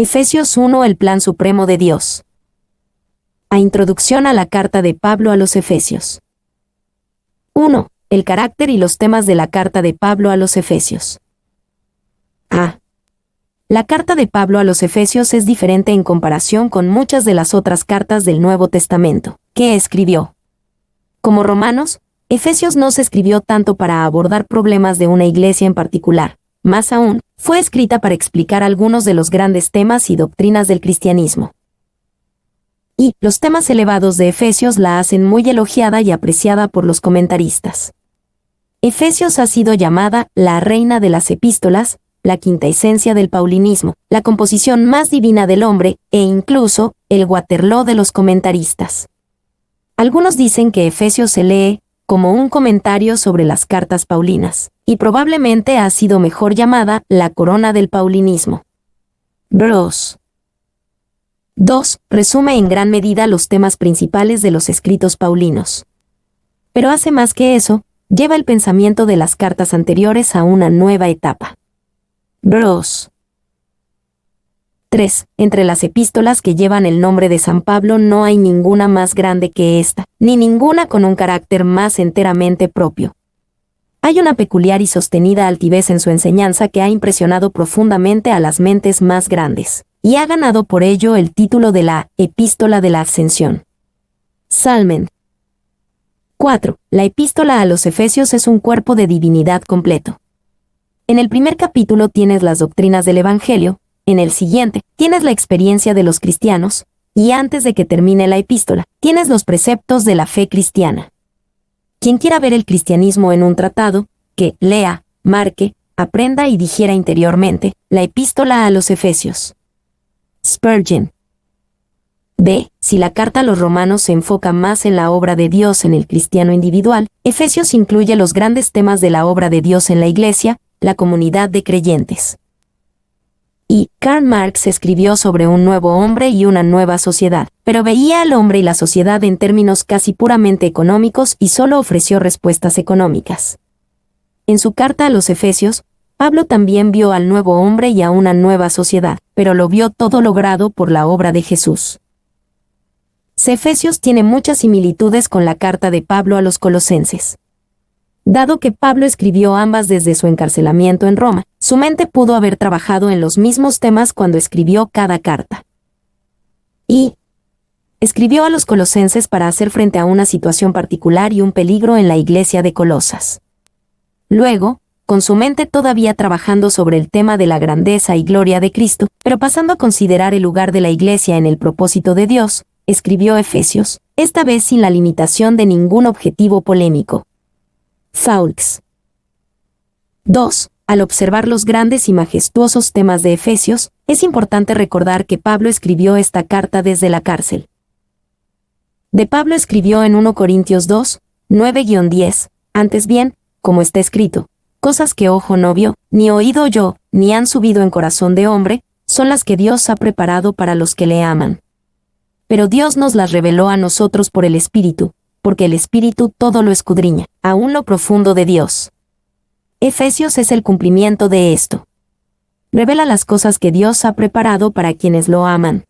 Efesios 1. El plan supremo de Dios. A introducción a la carta de Pablo a los Efesios. 1. El carácter y los temas de la carta de Pablo a los Efesios. A. La carta de Pablo a los Efesios es diferente en comparación con muchas de las otras cartas del Nuevo Testamento que escribió. Como Romanos, Efesios no se escribió tanto para abordar problemas de una iglesia en particular. Más aún, fue escrita para explicar algunos de los grandes temas y doctrinas del cristianismo. Y los temas elevados de Efesios la hacen muy elogiada y apreciada por los comentaristas. Efesios ha sido llamada la reina de las epístolas, la quinta esencia del paulinismo, la composición más divina del hombre, e incluso el Waterloo de los comentaristas. Algunos dicen que Efesios se lee como un comentario sobre las cartas paulinas, y probablemente ha sido mejor llamada la corona del paulinismo. Bros. 2. Resume en gran medida los temas principales de los escritos paulinos. Pero hace más que eso, lleva el pensamiento de las cartas anteriores a una nueva etapa. Bros. 3. Entre las epístolas que llevan el nombre de San Pablo no hay ninguna más grande que esta, ni ninguna con un carácter más enteramente propio. Hay una peculiar y sostenida altivez en su enseñanza que ha impresionado profundamente a las mentes más grandes, y ha ganado por ello el título de la Epístola de la Ascensión. Salmen. 4. La epístola a los Efesios es un cuerpo de divinidad completo. En el primer capítulo tienes las doctrinas del Evangelio, en el siguiente tienes la experiencia de los cristianos, y antes de que termine la epístola, tienes los preceptos de la fe cristiana. Quien quiera ver el cristianismo en un tratado, que lea, marque, aprenda y digiera interiormente la epístola a los Efesios. Spurgeon. B. Si la carta a los romanos se enfoca más en la obra de Dios en el cristiano individual, Efesios incluye los grandes temas de la obra de Dios en la iglesia, la comunidad de creyentes. Y Karl Marx escribió sobre un nuevo hombre y una nueva sociedad, pero veía al hombre y la sociedad en términos casi puramente económicos y solo ofreció respuestas económicas. En su carta a los Efesios, Pablo también vio al nuevo hombre y a una nueva sociedad, pero lo vio todo logrado por la obra de Jesús. Efesios tiene muchas similitudes con la carta de Pablo a los Colosenses. Dado que Pablo escribió ambas desde su encarcelamiento en Roma, su mente pudo haber trabajado en los mismos temas cuando escribió cada carta. Y escribió a los colosenses para hacer frente a una situación particular y un peligro en la iglesia de Colosas. Luego, con su mente todavía trabajando sobre el tema de la grandeza y gloria de Cristo, pero pasando a considerar el lugar de la iglesia en el propósito de Dios, escribió Efesios, esta vez sin la limitación de ningún objetivo polémico. Fawkes. 2. Al observar los grandes y majestuosos temas de Efesios, es importante recordar que Pablo escribió esta carta desde la cárcel. De Pablo escribió en 1 Corintios 2, 9-10, antes bien, como está escrito, cosas que ojo no vio, ni oído oyó, ni han subido en corazón de hombre, son las que Dios ha preparado para los que le aman. Pero Dios nos las reveló a nosotros por el Espíritu, porque el Espíritu todo lo escudriña, aún lo profundo de Dios. Efesios es el cumplimiento de esto. Revela las cosas que Dios ha preparado para quienes lo aman.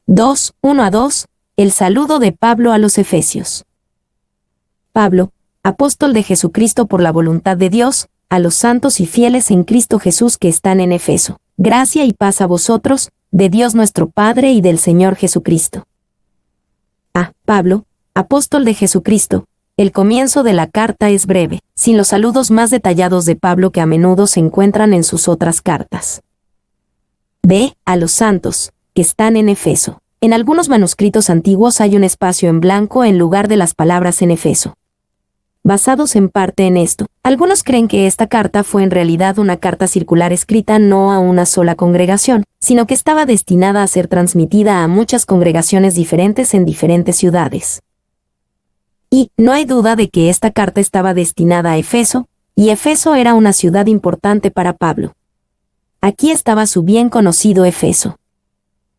2, 1-2, el saludo de Pablo a los Efesios. Pablo, apóstol de Jesucristo por la voluntad de Dios, a los santos y fieles en Cristo Jesús que están en Efeso. Gracia y paz a vosotros, de Dios nuestro Padre y del Señor Jesucristo. A. Pablo, apóstol de Jesucristo. El comienzo de la carta es breve, sin los saludos más detallados de Pablo que a menudo se encuentran en sus otras cartas. B. A los santos, que están en Efeso. En algunos manuscritos antiguos hay un espacio en blanco en lugar de las palabras en Efeso. Basados en parte en esto, algunos creen que esta carta fue en realidad una carta circular escrita no a una sola congregación, sino que estaba destinada a ser transmitida a muchas congregaciones diferentes en diferentes ciudades. Y no hay duda de que esta carta estaba destinada a Efeso, y Efeso era una ciudad importante para Pablo. Aquí estaba su bien conocido Efeso.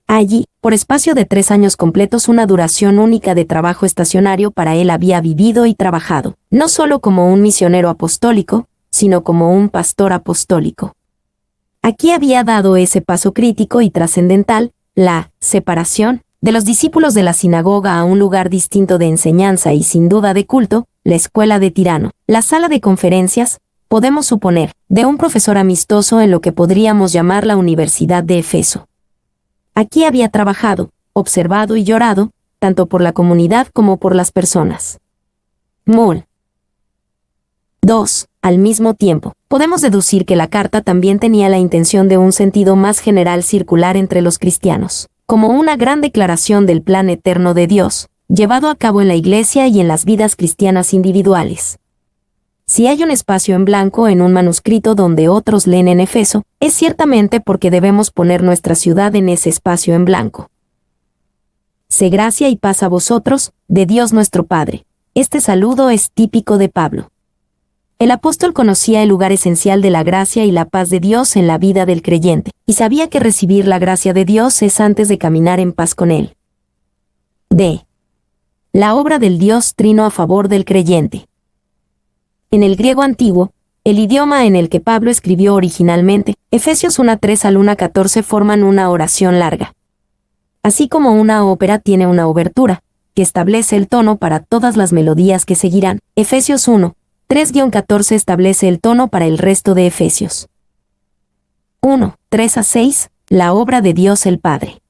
Allí, por espacio de 3 años completos, una duración única de trabajo estacionario para él, había vivido y trabajado, no solo como un misionero apostólico, sino como un pastor apostólico. Aquí había dado ese paso crítico y trascendental, la separación de los discípulos de la sinagoga a un lugar distinto de enseñanza y sin duda de culto, la escuela de Tirano, la sala de conferencias, podemos suponer, de un profesor amistoso en lo que podríamos llamar la Universidad de Efeso. Aquí había trabajado, observado y llorado, tanto por la comunidad como por las personas. Mol. 2. Al mismo tiempo, podemos deducir que la carta también tenía la intención de un sentido más general circular entre los cristianos, como una gran declaración del plan eterno de Dios, llevado a cabo en la Iglesia y en las vidas cristianas individuales. Si hay un espacio en blanco en un manuscrito donde otros leen en Efeso, es ciertamente porque debemos poner nuestra ciudad en ese espacio en blanco. Sé gracia y paz a vosotros, de Dios nuestro Padre. Este saludo es típico de Pablo. El apóstol conocía el lugar esencial de la gracia y la paz de Dios en la vida del creyente, y sabía que recibir la gracia de Dios es antes de caminar en paz con Él. D. La obra del Dios Trino a favor del creyente. En el griego antiguo, el idioma en el que Pablo escribió originalmente, Efesios 1:3 al 1:14 forman una oración larga. Así como una ópera tiene una obertura, que establece el tono para todas las melodías que seguirán, Efesios 1:3-14 establece el tono para el resto de Efesios. 1:3-6, la obra de Dios el Padre.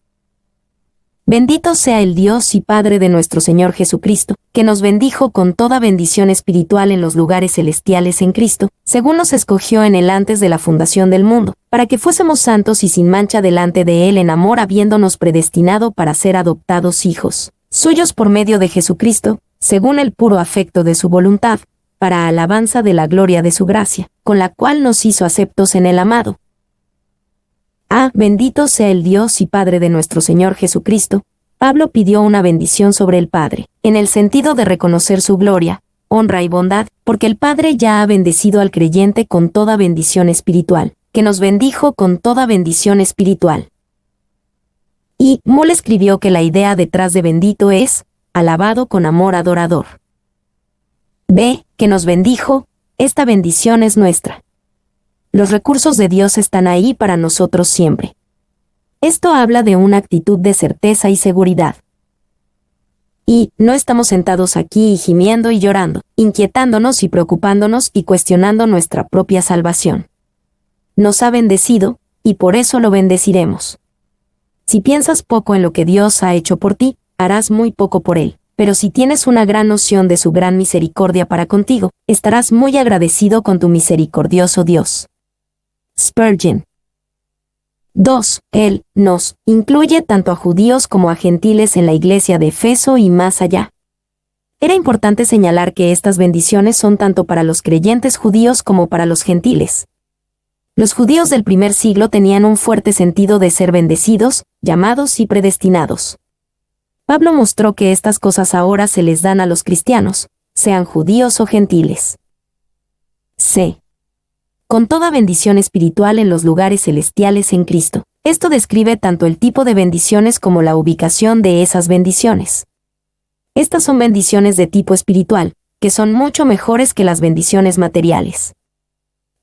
Bendito sea el Dios y Padre de nuestro Señor Jesucristo, que nos bendijo con toda bendición espiritual en los lugares celestiales en Cristo, según nos escogió en Él antes de la fundación del mundo, para que fuésemos santos y sin mancha delante de Él en amor, habiéndonos predestinado para ser adoptados hijos suyos por medio de Jesucristo, según el puro afecto de su voluntad, para alabanza de la gloria de su gracia, con la cual nos hizo aceptos en el amado. Bendito sea el Dios y Padre de nuestro Señor Jesucristo. Pablo pidió una bendición sobre el Padre, en el sentido de reconocer su gloria, honra y bondad, porque el Padre ya ha bendecido al creyente con toda bendición espiritual, que nos bendijo con toda bendición espiritual. Y Moll escribió que la idea detrás de bendito es, alabado con amor adorador. B. Que nos bendijo, esta bendición es nuestra. Los recursos de Dios están ahí para nosotros siempre. Esto habla de una actitud de certeza y seguridad. Y no estamos sentados aquí y gimiendo y llorando, inquietándonos y preocupándonos y cuestionando nuestra propia salvación. Nos ha bendecido, y por eso lo bendeciremos. Si piensas poco en lo que Dios ha hecho por ti, harás muy poco por Él. Pero si tienes una gran noción de su gran misericordia para contigo, estarás muy agradecido con tu misericordioso Dios. Spurgeon. 2. Él nos incluye tanto a judíos como a gentiles en la iglesia de Efeso y más allá. Era importante señalar que estas bendiciones son tanto para los creyentes judíos como para los gentiles. Los judíos del primer siglo tenían un fuerte sentido de ser bendecidos, llamados y predestinados. Pablo mostró que estas cosas ahora se les dan a los cristianos, sean judíos o gentiles. C. Con toda bendición espiritual en los lugares celestiales en Cristo. Esto describe tanto el tipo de bendiciones como la ubicación de esas bendiciones. Estas son bendiciones de tipo espiritual, que son mucho mejores que las bendiciones materiales.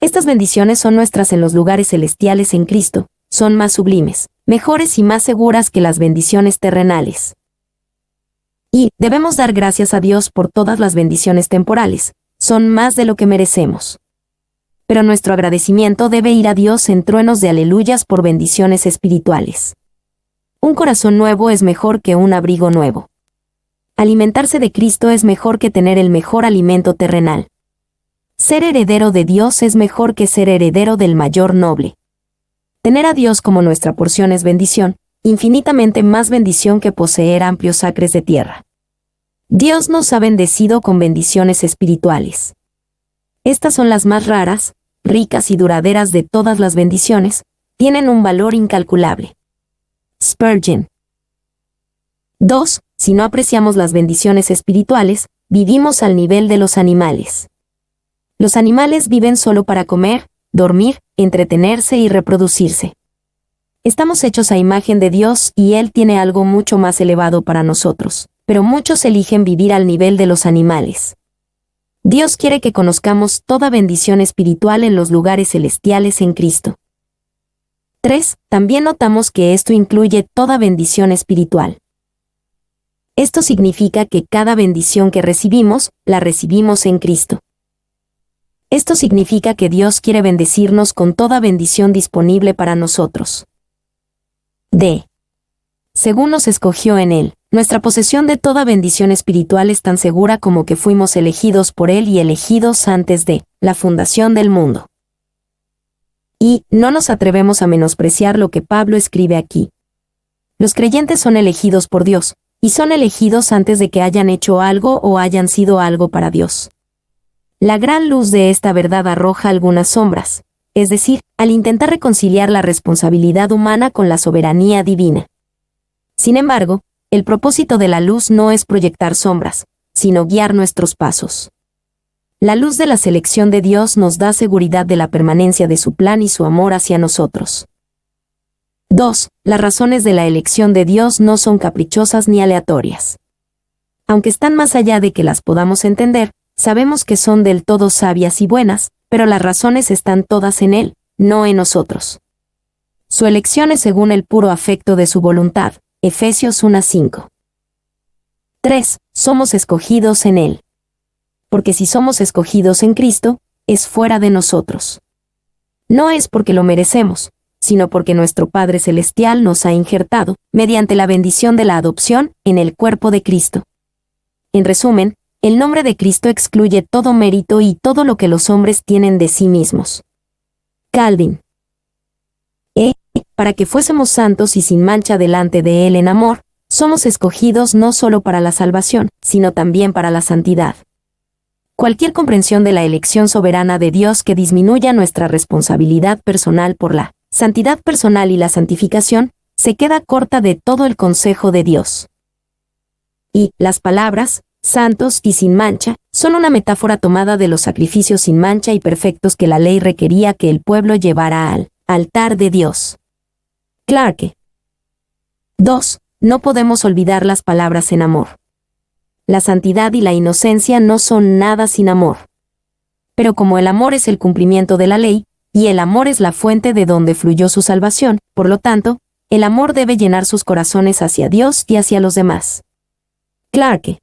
Estas bendiciones son nuestras en los lugares celestiales en Cristo, son más sublimes, mejores y más seguras que las bendiciones terrenales. Y debemos dar gracias a Dios por todas las bendiciones temporales, son más de lo que merecemos. Pero nuestro agradecimiento debe ir a Dios en truenos de aleluyas por bendiciones espirituales. Un corazón nuevo es mejor que un abrigo nuevo. Alimentarse de Cristo es mejor que tener el mejor alimento terrenal. Ser heredero de Dios es mejor que ser heredero del mayor noble. Tener a Dios como nuestra porción es bendición, infinitamente más bendición que poseer amplios acres de tierra. Dios nos ha bendecido con bendiciones espirituales. Estas son las más raras, ricas y duraderas de todas las bendiciones, tienen un valor incalculable. Spurgeon. 2. Si no apreciamos las bendiciones espirituales, vivimos al nivel de los animales. Los animales viven solo para comer, dormir, entretenerse y reproducirse. Estamos hechos a imagen de Dios y Él tiene algo mucho más elevado para nosotros, pero muchos eligen vivir al nivel de los animales. Dios quiere que conozcamos toda bendición espiritual en los lugares celestiales en Cristo. 3. También notamos que esto incluye toda bendición espiritual. Esto significa que cada bendición que recibimos, la recibimos en Cristo. Esto significa que Dios quiere bendecirnos con toda bendición disponible para nosotros. D. Según nos escogió en Él, nuestra posesión de toda bendición espiritual es tan segura como que fuimos elegidos por Él y elegidos antes de la fundación del mundo. Y no nos atrevemos a menospreciar lo que Pablo escribe aquí. Los creyentes son elegidos por Dios, y son elegidos antes de que hayan hecho algo o hayan sido algo para Dios. La gran luz de esta verdad arroja algunas sombras, es decir, al intentar reconciliar la responsabilidad humana con la soberanía divina. Sin embargo, el propósito de la luz no es proyectar sombras, sino guiar nuestros pasos. La luz de la selección de Dios nos da seguridad de la permanencia de su plan y su amor hacia nosotros. 2. Las razones de la elección de Dios no son caprichosas ni aleatorias. Aunque están más allá de que las podamos entender, sabemos que son del todo sabias y buenas, pero las razones están todas en Él, no en nosotros. Su elección es según el puro afecto de su voluntad. Efesios 1:5. 3. Somos escogidos en Él. Porque si somos escogidos en Cristo, es fuera de nosotros. No es porque lo merecemos, sino porque nuestro Padre Celestial nos ha injertado, mediante la bendición de la adopción, en el cuerpo de Cristo. En resumen, el nombre de Cristo excluye todo mérito y todo lo que los hombres tienen de sí mismos. Calvin. Para que fuésemos santos y sin mancha delante de Él en amor, somos escogidos no solo para la salvación, sino también para la santidad. Cualquier comprensión de la elección soberana de Dios que disminuya nuestra responsabilidad personal por la santidad personal y la santificación, se queda corta de todo el consejo de Dios. Y las palabras, santos y sin mancha, son una metáfora tomada de los sacrificios sin mancha y perfectos que la ley requería que el pueblo llevara al altar de Dios. Clarke. 2. No podemos olvidar las palabras en amor. La santidad y la inocencia no son nada sin amor. Pero como el amor es el cumplimiento de la ley, y el amor es la fuente de donde fluyó su salvación, por lo tanto, el amor debe llenar sus corazones hacia Dios y hacia los demás. Clarke.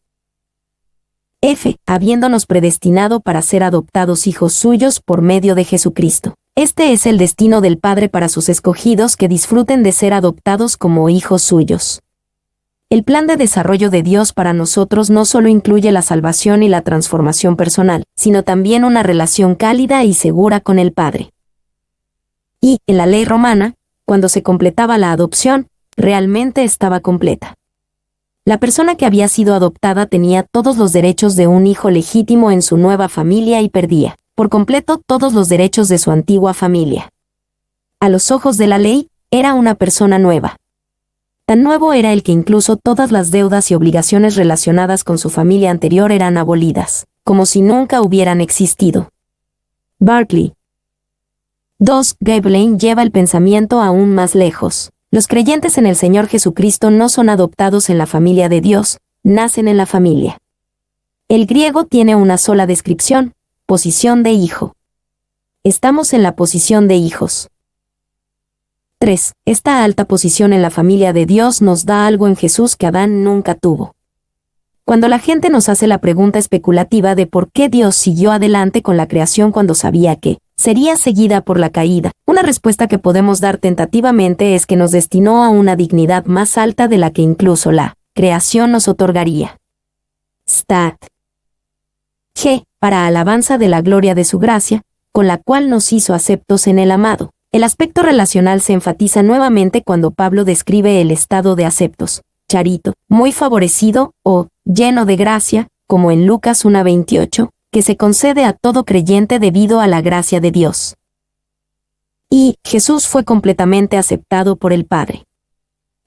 F. Habiéndonos predestinado para ser adoptados hijos suyos por medio de Jesucristo. Este es el destino del Padre para sus escogidos que disfruten de ser adoptados como hijos suyos. El plan de desarrollo de Dios para nosotros no solo incluye la salvación y la transformación personal, sino también una relación cálida y segura con el Padre. Y, en la ley romana, cuando se completaba la adopción, realmente estaba completa. La persona que había sido adoptada tenía todos los derechos de un hijo legítimo en su nueva familia y perdía, por completo, todos los derechos de su antigua familia. A los ojos de la ley, era una persona nueva. Tan nuevo era el que incluso todas las deudas y obligaciones relacionadas con su familia anterior eran abolidas, como si nunca hubieran existido. Barclay. 2. Gaebelein lleva el pensamiento aún más lejos. Los creyentes en el Señor Jesucristo no son adoptados en la familia de Dios, nacen en la familia. El griego tiene una sola descripción: posición de hijo. Estamos en la posición de hijos. 3. Esta alta posición en la familia de Dios nos da algo en Jesús que Adán nunca tuvo. Cuando la gente nos hace la pregunta especulativa de por qué Dios siguió adelante con la creación cuando sabía que sería seguida por la caída, una respuesta que podemos dar tentativamente es que nos destinó a una dignidad más alta de la que incluso la creación nos otorgaría. Stat. G. Para alabanza de la gloria de su gracia, con la cual nos hizo aceptos en el amado. El aspecto relacional se enfatiza nuevamente cuando Pablo describe el estado de aceptos, charito, muy favorecido, o lleno de gracia, como en Lucas 1:28, que se concede a todo creyente debido a la gracia de Dios. Y Jesús fue completamente aceptado por el Padre.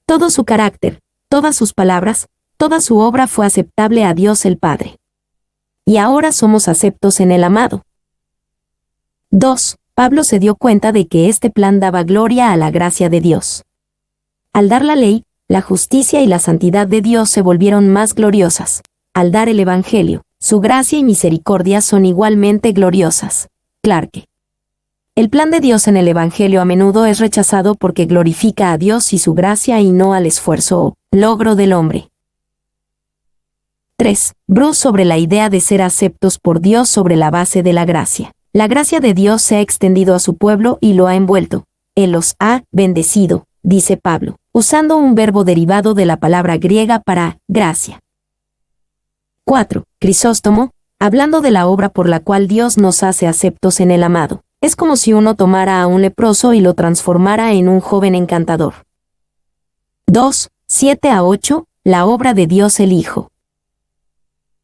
Todo su carácter, todas sus palabras, toda su obra fue aceptable a Dios el Padre. Y ahora somos aceptos en el amado. 2. Pablo se dio cuenta de que este plan daba gloria a la gracia de Dios. Al dar la ley, la justicia y la santidad de Dios se volvieron más gloriosas. Al dar el Evangelio, su gracia y misericordia son igualmente gloriosas. Clarke. El plan de Dios en el Evangelio a menudo es rechazado porque glorifica a Dios y su gracia y no al esfuerzo o logro del hombre. 3. Bruce sobre la idea de ser aceptos por Dios sobre la base de la gracia. La gracia de Dios se ha extendido a su pueblo y lo ha envuelto. Él los ha bendecido, dice Pablo, usando un verbo derivado de la palabra griega para gracia. 4. Crisóstomo, hablando de la obra por la cual Dios nos hace aceptos en el amado. Es como si uno tomara a un leproso y lo transformara en un joven encantador. 2. 7-8. La obra de Dios el Hijo.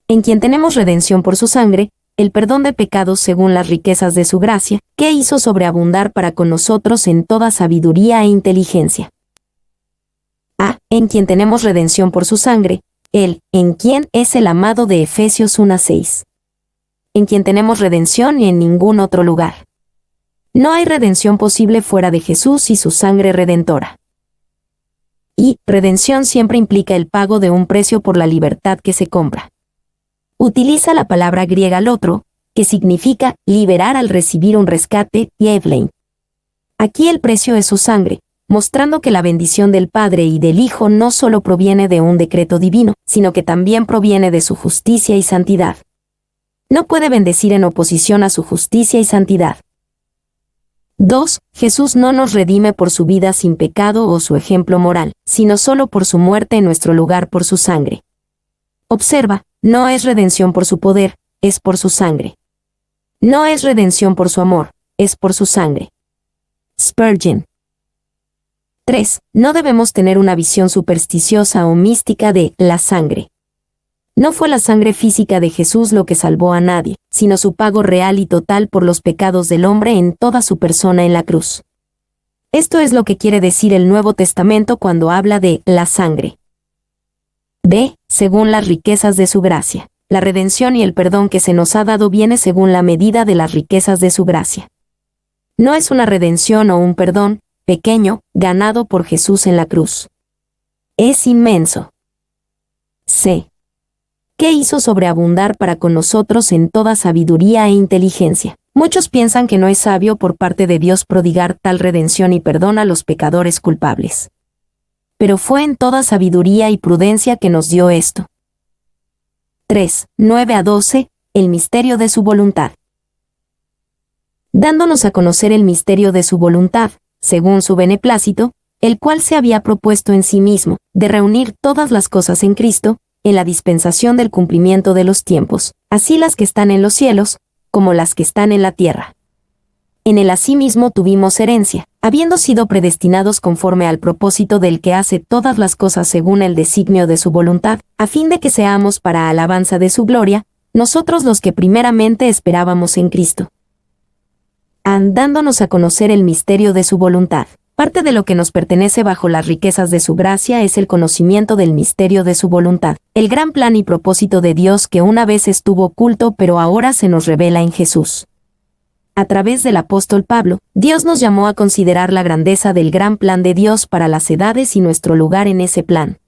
En quien tenemos redención por su sangre, el perdón de pecados según las riquezas de su gracia, que hizo sobreabundar para con nosotros en toda sabiduría e inteligencia. A. En quien tenemos redención por su sangre, Él, en quien es el amado de Efesios 1:6. En quien tenemos redención y en ningún otro lugar. No hay redención posible fuera de Jesús y su sangre redentora. Y redención siempre implica el pago de un precio por la libertad que se compra. Utiliza la palabra griega lotro, que significa liberar al recibir un rescate, yevlein. Aquí el precio es su sangre, mostrando que la bendición del Padre y del Hijo no solo proviene de un decreto divino, sino que también proviene de su justicia y santidad. No puede bendecir en oposición a su justicia y santidad. 2. Jesús no nos redime por su vida sin pecado o su ejemplo moral, sino solo por su muerte en nuestro lugar por su sangre. Observa, no es redención por su poder, es por su sangre. No es redención por su amor, es por su sangre. Spurgeon. 3. No debemos tener una visión supersticiosa o mística de la sangre. No fue la sangre física de Jesús lo que salvó a nadie, sino su pago real y total por los pecados del hombre en toda su persona en la cruz. Esto es lo que quiere decir el Nuevo Testamento cuando habla de la sangre. B. Según las riquezas de su gracia. La redención y el perdón que se nos ha dado viene según la medida de las riquezas de su gracia. No es una redención o un perdón pequeño, ganado por Jesús en la cruz. Es inmenso. C. ¿Qué hizo sobreabundar para con nosotros en toda sabiduría e inteligencia? Muchos piensan que no es sabio por parte de Dios prodigar tal redención y perdón a los pecadores culpables. Pero fue en toda sabiduría y prudencia que nos dio esto. 3. 9-12. El misterio de su voluntad. Dándonos a conocer el misterio de su voluntad, según su beneplácito, el cual se había propuesto en sí mismo, de reunir todas las cosas en Cristo, en la dispensación del cumplimiento de los tiempos, así las que están en los cielos, como las que están en la tierra. En él asimismo tuvimos herencia, habiendo sido predestinados conforme al propósito del que hace todas las cosas según el designio de su voluntad, a fin de que seamos para alabanza de su gloria, nosotros los que primeramente esperábamos en Cristo. Dándonos a conocer el misterio de su voluntad. Parte de lo que nos pertenece bajo las riquezas de su gracia es el conocimiento del misterio de su voluntad, el gran plan y propósito de Dios que una vez estuvo oculto pero ahora se nos revela en Jesús. A través del apóstol Pablo, Dios nos llamó a considerar la grandeza del gran plan de Dios para las edades y nuestro lugar en ese plan.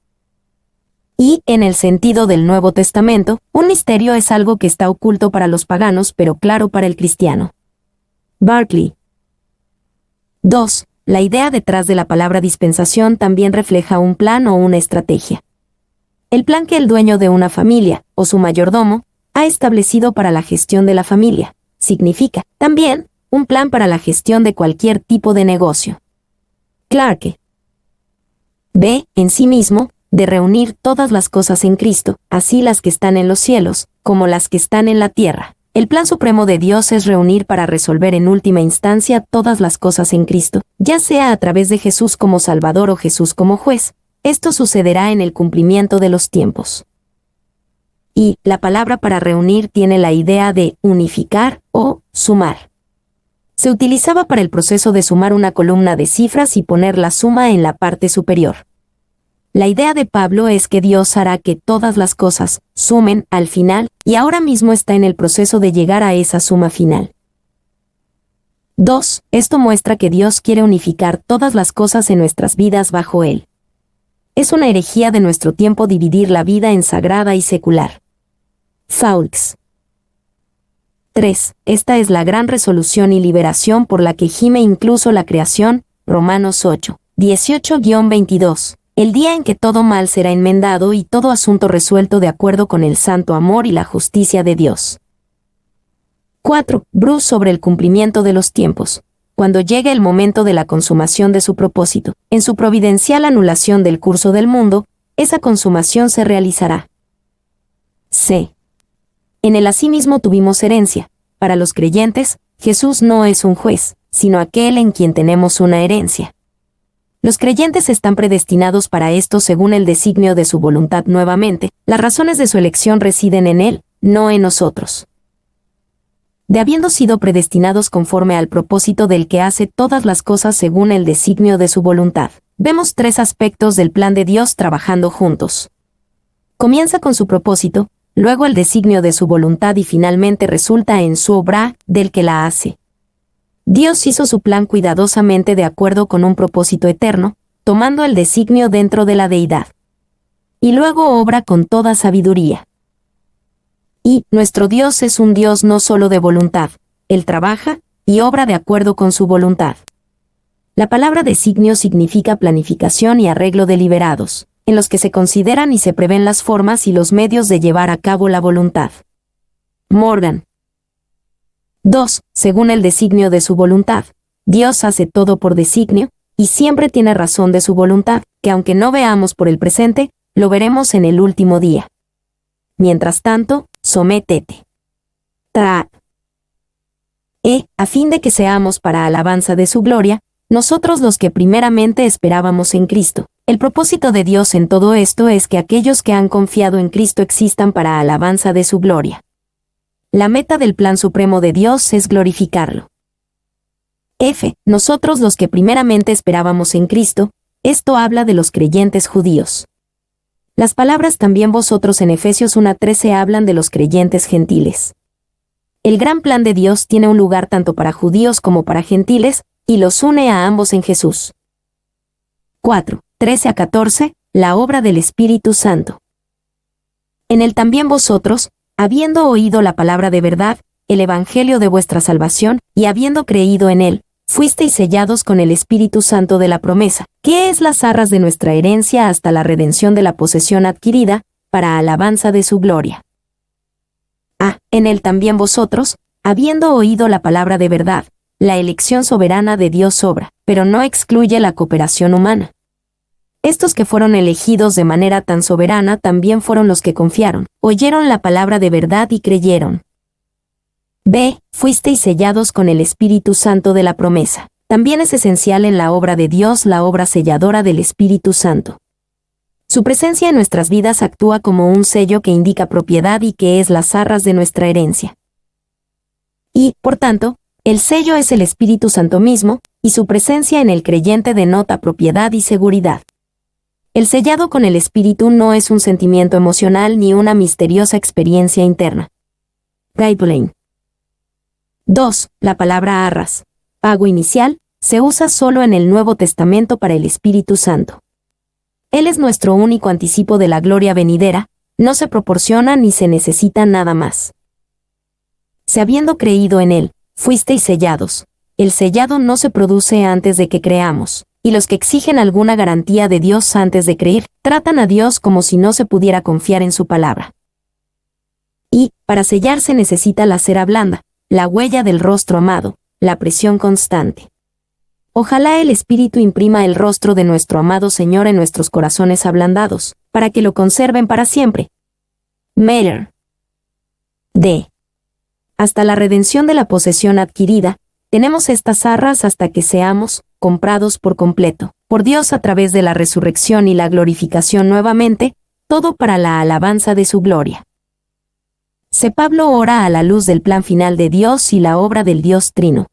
Y, en el sentido del Nuevo Testamento, un misterio es algo que está oculto para los paganos pero claro para el cristiano. Barclay. 2. La idea detrás de la palabra dispensación también refleja un plan o una estrategia. El plan que el dueño de una familia, o su mayordomo, ha establecido para la gestión de la familia, significa, también, un plan para la gestión de cualquier tipo de negocio. Clarke. B. En sí mismo, de reunir todas las cosas en Cristo, así las que están en los cielos, como las que están en la tierra. El plan supremo de Dios es reunir para resolver en última instancia todas las cosas en Cristo, ya sea a través de Jesús como Salvador o Jesús como juez. Esto sucederá en el cumplimiento de los tiempos. Y la palabra para reunir tiene la idea de unificar o sumar. Se utilizaba para el proceso de sumar una columna de cifras y poner la suma en la parte superior. La idea de Pablo es que Dios hará que todas las cosas sumen al final, y ahora mismo está en el proceso de llegar a esa suma final. 2. Esto muestra que Dios quiere unificar todas las cosas en nuestras vidas bajo Él. Es una herejía de nuestro tiempo dividir la vida en sagrada y secular. Faulks. 3. Esta es la gran resolución y liberación por la que gime incluso la creación. Romanos 8, 18-22. El día en que todo mal será enmendado y todo asunto resuelto de acuerdo con el santo amor y la justicia de Dios. 4. Bruce sobre el cumplimiento de los tiempos. Cuando llegue el momento de la consumación de su propósito, en su providencial anulación del curso del mundo, esa consumación se realizará. C. En él asimismo tuvimos herencia. Para los creyentes, Jesús no es un juez, sino aquel en quien tenemos una herencia. Los creyentes están predestinados para esto según el designio de su voluntad nuevamente. Las razones de su elección residen en Él, no en nosotros. De habiendo sido predestinados conforme al propósito del que hace todas las cosas según el designio de su voluntad, vemos tres aspectos del plan de Dios trabajando juntos. Comienza con su propósito, luego el designio de su voluntad y finalmente resulta en su obra, del que la hace. Dios hizo su plan cuidadosamente de acuerdo con un propósito eterno, tomando el designio dentro de la deidad. Y luego obra con toda sabiduría. Y nuestro Dios es un Dios no solo de voluntad, Él trabaja y obra de acuerdo con su voluntad. La palabra designio significa planificación y arreglo deliberados, en los que se consideran y se prevén las formas y los medios de llevar a cabo la voluntad. Morgan. 2. Según el designio de su voluntad, Dios hace todo por designio, y siempre tiene razón de su voluntad, que aunque no veamos por el presente, lo veremos en el último día. Mientras tanto, sométete. A fin de que seamos para alabanza de su gloria, nosotros los que primeramente esperábamos en Cristo. El propósito de Dios en todo esto es que aquellos que han confiado en Cristo existan para alabanza de su gloria. La meta del plan supremo de Dios es glorificarlo. Nosotros los que primeramente esperábamos en Cristo, esto habla de los creyentes judíos. Las palabras también vosotros en Efesios 1:13 hablan de los creyentes gentiles. El gran plan de Dios tiene un lugar tanto para judíos como para gentiles, y los une a ambos en Jesús. 4. 13-14, la obra del Espíritu Santo. En él también vosotros, habiendo oído la palabra de verdad, el evangelio de vuestra salvación, y habiendo creído en él, fuisteis sellados con el Espíritu Santo de la promesa, que es las arras de nuestra herencia hasta la redención de la posesión adquirida, para alabanza de su gloria. En él también vosotros, habiendo oído la palabra de verdad, la elección soberana de Dios obra, pero no excluye la cooperación humana. Estos que fueron elegidos de manera tan soberana también fueron los que confiaron, oyeron la palabra de verdad y creyeron. Fuisteis sellados con el Espíritu Santo de la promesa. También es esencial en la obra de Dios la obra selladora del Espíritu Santo. Su presencia en nuestras vidas actúa como un sello que indica propiedad y que es las arras de nuestra herencia. Y, por tanto, el sello es el Espíritu Santo mismo, y su presencia en el creyente denota propiedad y seguridad. El sellado con el Espíritu no es un sentimiento emocional ni una misteriosa experiencia interna. Guy Blaine. 2. La palabra arras, pago inicial, se usa solo en el Nuevo Testamento para el Espíritu Santo. Él es nuestro único anticipo de la gloria venidera, no se proporciona ni se necesita nada más. Si habiendo creído en él, fuisteis sellados, el sellado no se produce antes de que creamos, y los que exigen alguna garantía de Dios antes de creer, tratan a Dios como si no se pudiera confiar en su palabra. Y, para sellar se necesita la cera blanda, la huella del rostro amado, la presión constante. Ojalá el Espíritu imprima el rostro de nuestro amado Señor en nuestros corazones ablandados, para que lo conserven para siempre. Meyer. Hasta la redención de la posesión adquirida, tenemos estas arras hasta que seamos comprados por completo, por Dios a través de la resurrección y la glorificación nuevamente, todo para la alabanza de su gloria. Pablo ora a la luz del plan final de Dios y la obra del Dios Trino.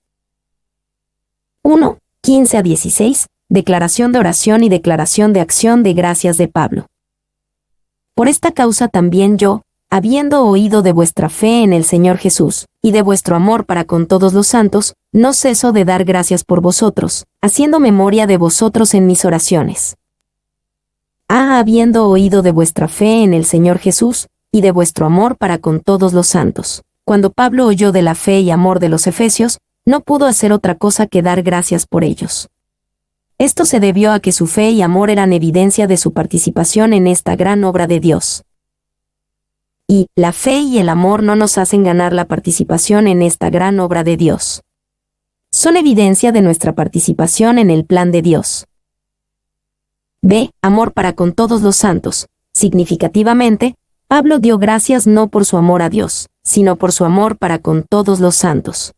1. 15-16, declaración de oración y declaración de acción de gracias de Pablo. Por esta causa también yo, habiendo oído de vuestra fe en el Señor Jesús, y de vuestro amor para con todos los santos, no ceso de dar gracias por vosotros, haciendo memoria de vosotros en mis oraciones. Habiendo oído de vuestra fe en el Señor Jesús, y de vuestro amor para con todos los santos. Cuando Pablo oyó de la fe y amor de los efesios, no pudo hacer otra cosa que dar gracias por ellos. Esto se debió a que su fe y amor eran evidencia de su participación en esta gran obra de Dios. Y la fe y el amor no nos hacen ganar la participación en esta gran obra de Dios. Son evidencia de nuestra participación en el plan de Dios. B. Amor para con todos los santos. Significativamente, Pablo dio gracias no por su amor a Dios, sino por su amor para con todos los santos.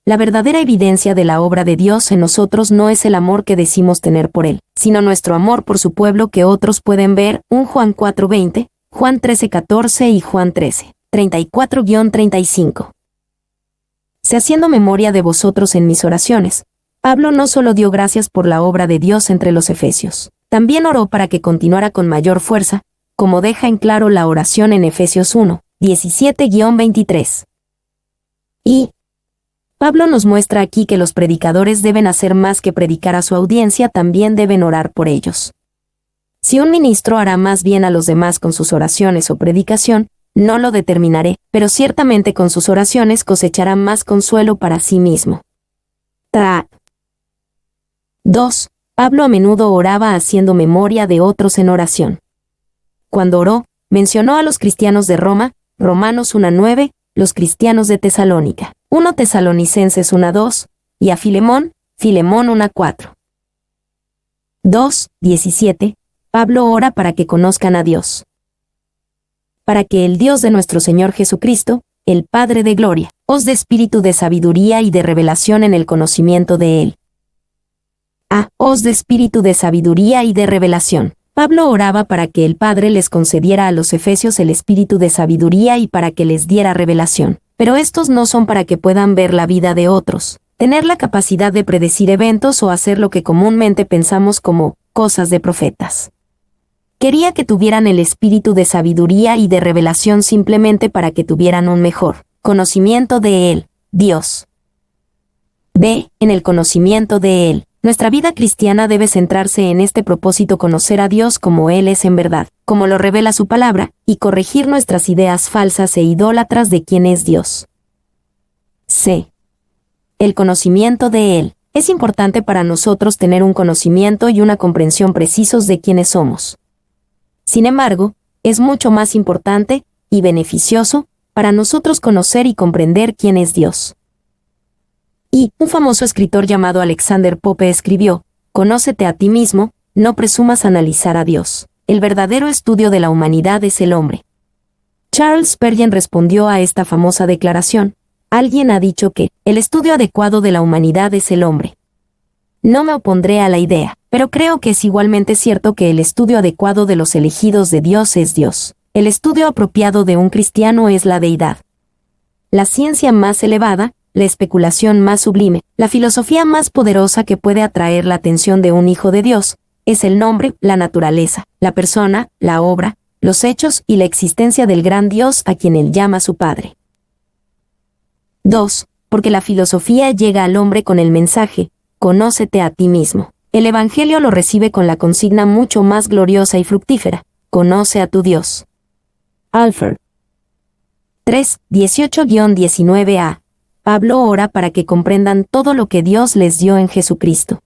La verdadera evidencia de la obra de Dios en nosotros no es el amor que decimos tener por Él, sino nuestro amor por su pueblo que otros pueden ver, 1 Juan 4:20, Juan 13:14 y Juan 13:34-35. Si haciendo memoria de vosotros en mis oraciones, Pablo no solo dio gracias por la obra de Dios entre los efesios, también oró para que continuara con mayor fuerza, como deja en claro la oración en Efesios 1:17-23. Y Pablo nos muestra aquí que los predicadores deben hacer más que predicar a su audiencia, también deben orar por ellos. Si un ministro hará más bien a los demás con sus oraciones o predicación, no lo determinaré, pero ciertamente con sus oraciones cosechará más consuelo para sí mismo. 2. Pablo a menudo oraba haciendo memoria de otros en oración. Cuando oró, mencionó a los cristianos de Roma, Romanos 1:9, los cristianos de Tesalónica, 1 Tesalonicenses 1:2, y a Filemón, Filemón 1:4. 2:17. Pablo ora para que conozcan a Dios. Para que el Dios de nuestro Señor Jesucristo, el Padre de gloria, os dé espíritu de sabiduría y de revelación en el conocimiento de Él. Os dé espíritu de sabiduría y de revelación. Pablo oraba para que el Padre les concediera a los efesios el espíritu de sabiduría y para que les diera revelación. Pero estos no son para que puedan ver la vida de otros, tener la capacidad de predecir eventos o hacer lo que comúnmente pensamos como cosas de profetas. Quería que tuvieran el espíritu de sabiduría y de revelación simplemente para que tuvieran un mejor conocimiento de Él, Dios. B. En el conocimiento de Él. Nuestra vida cristiana debe centrarse en este propósito: conocer a Dios como Él es en verdad, como lo revela su palabra, y corregir nuestras ideas falsas e idólatras de quién es Dios. C. El conocimiento de Él. Es importante para nosotros tener un conocimiento y una comprensión precisos de quiénes somos. Sin embargo, es mucho más importante, y beneficioso, para nosotros conocer y comprender quién es Dios. Y un famoso escritor llamado Alexander Pope escribió: «Conócete a ti mismo, no presumas analizar a Dios. El verdadero estudio de la humanidad es el hombre». Charles Spurgeon respondió a esta famosa declaración: «Alguien ha dicho que el estudio adecuado de la humanidad es el hombre». No me opondré a la idea, pero creo que es igualmente cierto que el estudio adecuado de los elegidos de Dios es Dios. El estudio apropiado de un cristiano es la deidad. La ciencia más elevada, la especulación más sublime, la filosofía más poderosa que puede atraer la atención de un hijo de Dios, es el nombre, la naturaleza, la persona, la obra, los hechos y la existencia del gran Dios a quien él llama su Padre. 2. Porque la filosofía llega al hombre con el mensaje: «Conócete a ti mismo». El Evangelio lo recibe con la consigna mucho más gloriosa y fructífera: «Conoce a tu Dios». Alford. 3. 18-19a. Pablo ora para que comprendan todo lo que Dios les dio en Jesucristo.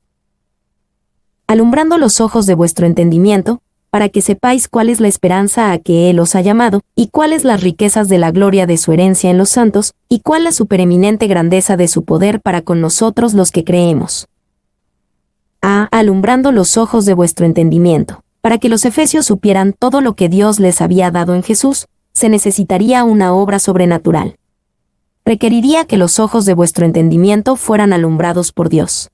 Alumbrando los ojos de vuestro entendimiento, para que sepáis cuál es la esperanza a que Él os ha llamado, y cuáles las riquezas de la gloria de su herencia en los santos, y cuál la supereminente grandeza de su poder para con nosotros los que creemos. Alumbrando los ojos de vuestro entendimiento. Para que los efesios supieran todo lo que Dios les había dado en Jesús, se necesitaría una obra sobrenatural. Requeriría que los ojos de vuestro entendimiento fueran alumbrados por Dios.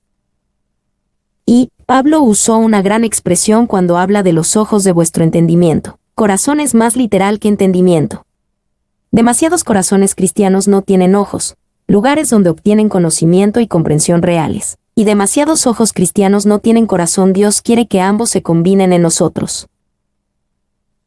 Y Pablo usó una gran expresión cuando habla de los ojos de vuestro entendimiento. Corazón es más literal que entendimiento. Demasiados corazones cristianos no tienen ojos, lugares donde obtienen conocimiento y comprensión reales. Y demasiados ojos cristianos no tienen corazón. Dios quiere que ambos se combinen en nosotros.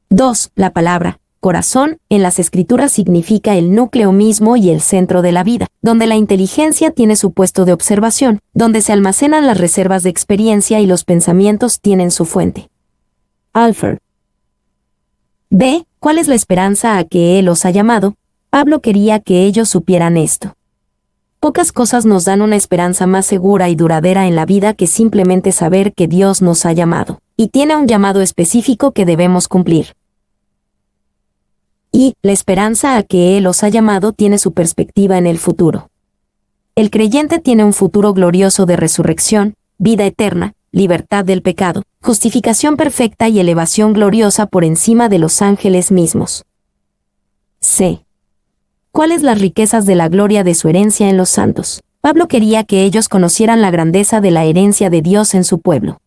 2. La palabra corazón en las Escrituras significa el núcleo mismo y el centro de la vida, donde la inteligencia tiene su puesto de observación, donde se almacenan las reservas de experiencia y los pensamientos tienen su fuente. Alford. B. ¿Cuál es la esperanza a que Él os ha llamado? Pablo quería que ellos supieran esto. Pocas cosas nos dan una esperanza más segura y duradera en la vida que simplemente saber que Dios nos ha llamado, y tiene un llamado específico que debemos cumplir. Y la esperanza a que Él os ha llamado tiene su perspectiva en el futuro. El creyente tiene un futuro glorioso de resurrección, vida eterna, libertad del pecado, justificación perfecta y elevación gloriosa por encima de los ángeles mismos. C. ¿Cuáles las riquezas de la gloria de su herencia en los santos? Pablo quería que ellos conocieran la grandeza de la herencia de Dios en su pueblo.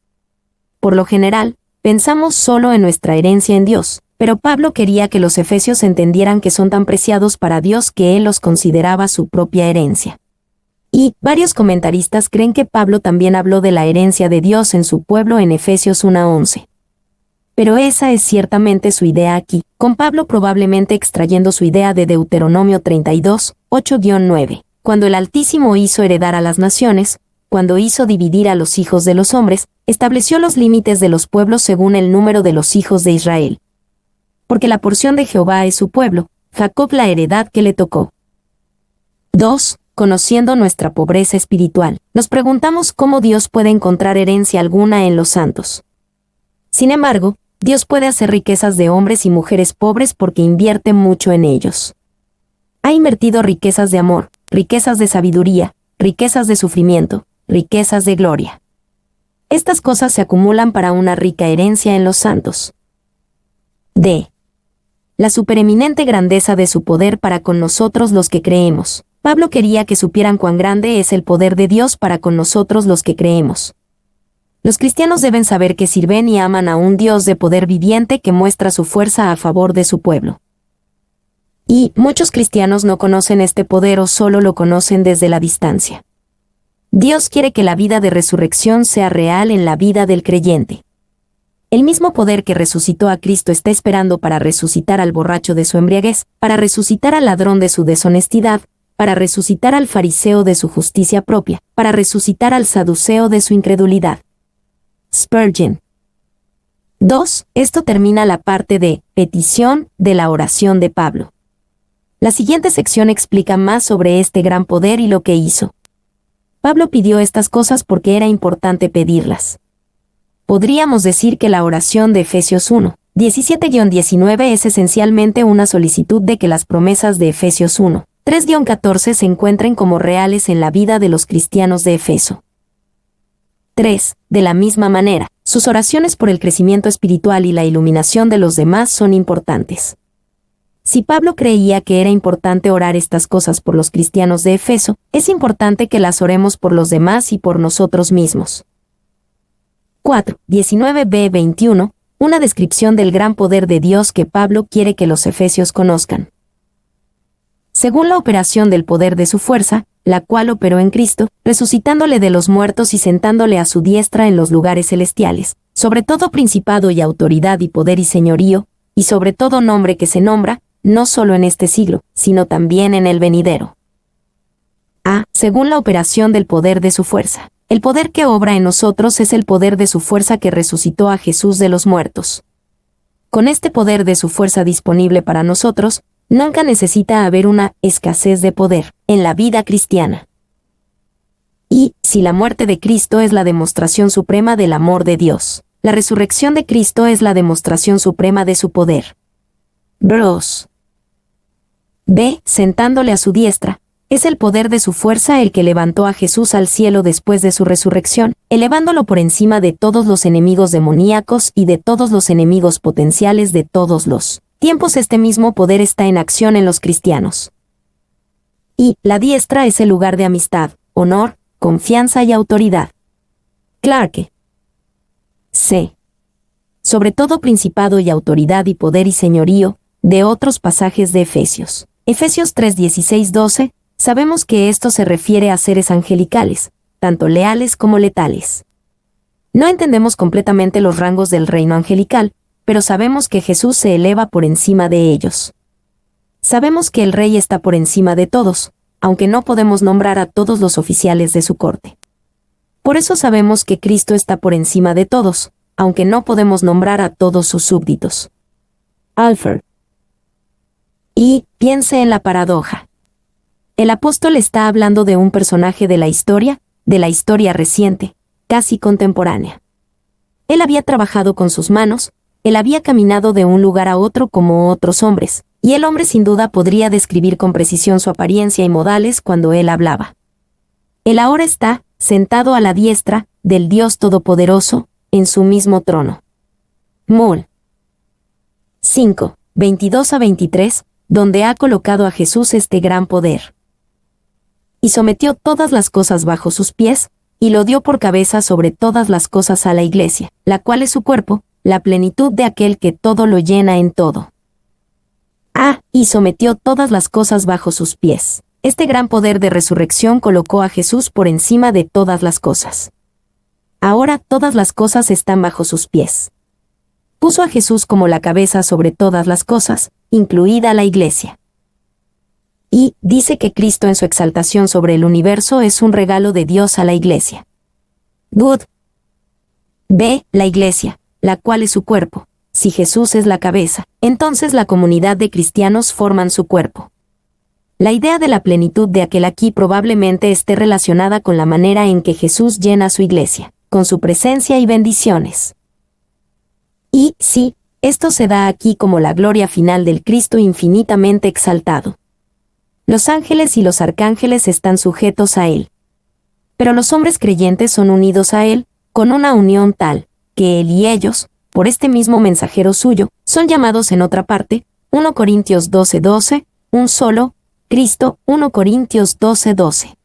Por lo general, pensamos solo en nuestra herencia en Dios, pero Pablo quería que los efesios entendieran que son tan preciados para Dios que Él los consideraba su propia herencia. Y varios comentaristas creen que Pablo también habló de la herencia de Dios en su pueblo en Efesios 1:11. Pero esa es ciertamente su idea aquí, con Pablo probablemente extrayendo su idea de Deuteronomio 32, 8-9, cuando el Altísimo hizo heredar a las naciones, cuando hizo dividir a los hijos de los hombres, estableció los límites de los pueblos según el número de los hijos de Israel. Porque la porción de Jehová es su pueblo, Jacob la heredad que le tocó. 2. Conociendo nuestra pobreza espiritual, nos preguntamos cómo Dios puede encontrar herencia alguna en los santos. Sin embargo, Dios puede hacer riquezas de hombres y mujeres pobres porque invierte mucho en ellos. Ha invertido riquezas de amor, riquezas de sabiduría, riquezas de sufrimiento, riquezas de gloria. Estas cosas se acumulan para una rica herencia en los santos. D. La supereminente grandeza de su poder para con nosotros los que creemos. Pablo quería que supieran cuán grande es el poder de Dios para con nosotros los que creemos. Los cristianos deben saber que sirven y aman a un Dios de poder viviente que muestra su fuerza a favor de su pueblo. Y muchos cristianos no conocen este poder o solo lo conocen desde la distancia. Dios quiere que la vida de resurrección sea real en la vida del creyente. El mismo poder que resucitó a Cristo está esperando para resucitar al borracho de su embriaguez, para resucitar al ladrón de su deshonestidad, para resucitar al fariseo de su justicia propia, para resucitar al saduceo de su incredulidad. Spurgeon. 2. Esto termina la parte de petición de la oración de Pablo. La siguiente sección explica más sobre este gran poder y lo que hizo. Pablo pidió estas cosas porque era importante pedirlas. Podríamos decir que la oración de Efesios 1, 17-19 es esencialmente una solicitud de que las promesas de Efesios 1, 3-14 se encuentren como reales en la vida de los cristianos de Efeso. 3. De la misma manera, sus oraciones por el crecimiento espiritual y la iluminación de los demás son importantes. Si Pablo creía que era importante orar estas cosas por los cristianos de Efeso, es importante que las oremos por los demás y por nosotros mismos. 4. 19b-21, una descripción del gran poder de Dios que Pablo quiere que los efesios conozcan. Según la operación del poder de su fuerza, la cual operó en Cristo, resucitándole de los muertos y sentándole a su diestra en los lugares celestiales, sobre todo principado y autoridad y poder y señorío, y sobre todo nombre que se nombra, no solo en este siglo, sino también en el venidero. A. Según la operación del poder de su fuerza. El poder que obra en nosotros es el poder de su fuerza que resucitó a Jesús de los muertos. Con este poder de su fuerza disponible para nosotros, nunca necesita haber una escasez de poder en la vida cristiana. Y, si la muerte de Cristo es la demostración suprema del amor de Dios, la resurrección de Cristo es la demostración suprema de su poder. Bros. B. Sentándole a su diestra, es el poder de su fuerza el que levantó a Jesús al cielo después de su resurrección, elevándolo por encima de todos los enemigos demoníacos y de todos los enemigos potenciales de todos los tiempos. Este mismo poder está en acción en los cristianos. Y la diestra es el lugar de amistad, honor, confianza y autoridad. Clarke. C. Sobre todo principado y autoridad y poder y señorío, de otros pasajes de Efesios. Efesios 3:16-12, sabemos que esto se refiere a seres angelicales, tanto leales como letales. No entendemos completamente los rangos del reino angelical, pero sabemos que Jesús se eleva por encima de ellos. Sabemos que el Rey está por encima de todos, aunque no podemos nombrar a todos los oficiales de su corte. Por eso sabemos que Cristo está por encima de todos, aunque no podemos nombrar a todos sus súbditos. Alfred. Y piense en la paradoja. El apóstol está hablando de un personaje de la historia reciente, casi contemporánea. Él había trabajado con sus manos, él había caminado de un lugar a otro como otros hombres, y el hombre sin duda podría describir con precisión su apariencia y modales cuando él hablaba. Él ahora está, sentado a la diestra del Dios Todopoderoso, en su mismo trono. Mul 5, 22 a 23, donde ha colocado a Jesús este gran poder. Y sometió todas las cosas bajo sus pies, y lo dio por cabeza sobre todas las cosas a la Iglesia, la cual es su cuerpo, la plenitud de aquel que todo lo llena en todo. Y sometió todas las cosas bajo sus pies. Este gran poder de resurrección colocó a Jesús por encima de todas las cosas. Ahora todas las cosas están bajo sus pies. Puso a Jesús como la cabeza sobre todas las cosas, incluida la Iglesia. Y dice que Cristo en su exaltación sobre el universo es un regalo de Dios a la Iglesia. Good. B. La Iglesia, la cual es su cuerpo. Si Jesús es la cabeza, entonces la comunidad de cristianos forman su cuerpo. La idea de la plenitud de aquel aquí probablemente esté relacionada con la manera en que Jesús llena a su Iglesia, con su presencia y bendiciones. Y sí, esto se da aquí como la gloria final del Cristo infinitamente exaltado. Los ángeles y los arcángeles están sujetos a Él. Pero los hombres creyentes son unidos a Él, con una unión tal, que Él y ellos, por este mismo mensajero suyo, son llamados en otra parte, 1 Corintios 12:12, un solo, Cristo, 1 Corintios 12:12.